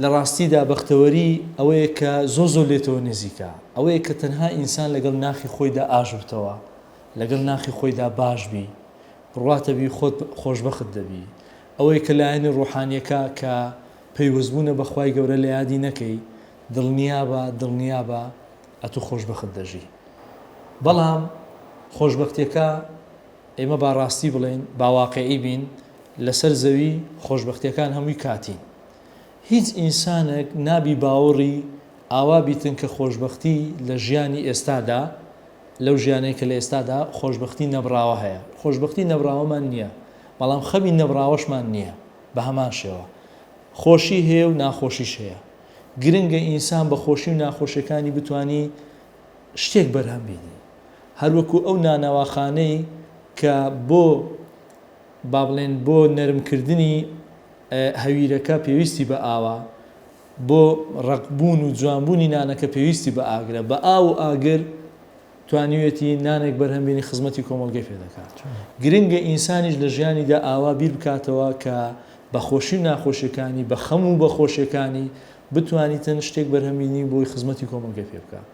لە ڕاستیدا بەختەوەری ئەوەیە کە زۆر لێتەوە نزیکە، ئەوەیە کە تەنها ئینسان لەگەڵ ناخی خۆیدا ئاژوتەوە، لەگەڵ ناخی خۆیدا باشبی، ڕواتەبی خۆت خۆشبەخت دەبی. ئەوەیە کە لایەنی ڕوحانیەکە کە پەیوەستبوونە بەخوای گەورە لە یادی نەکەی، دڵنیابە ئەتو خۆشبەخت دەژی. بەڵام خۆشبەختیەکە ئێمە با ڕاستی بڵێن، باواقعی بین، لەسەر زەوی خۆشبەختیەکان هەمووی کاتین. هیچ ئینسانێک نابی باوەڕی ئاوا بیتن کە خۆشبەختی لە ژیانی ئێستادا، لەو ژیانەی کە لە ئێستادا خۆشبەختی نەبراوە هەیە. خۆشبەختی نەبراوەمان نییە، بەڵام خەمی نەبراوەشمان نییە. بە هەمان شێوە خۆشی هەیە و ناخۆشیش هەیە. گرنگە ئینسان بە خۆشی و ناخۆشیەکانی بتوانی شتێک بەرهەم بینی. هەروەکو ئەو نانەواخانەی کە بۆ با بڵێن بۆ نەرمکردنی هەویرەکە پێویستی بە ئاوە، بۆ ڕقبوون و جوانبوونی نانەکە پێویستی بە ئاگرە، بە ئاو و ئاگر توانیوێتی نانێک بەرهەمبینی خزمەتی کۆمەڵگەی پێ دەکات. گرنگە ئینسانیش لە ژیانیدا ئاوا بیر بکاتەوە کە بە خۆشی و ناخۆشیەکانی، بە خەم و بە خۆشیەکانی بتوانیتن شتێک بەرهەمبینی بۆی خزمەتی کۆمەڵگەی پێ بکات.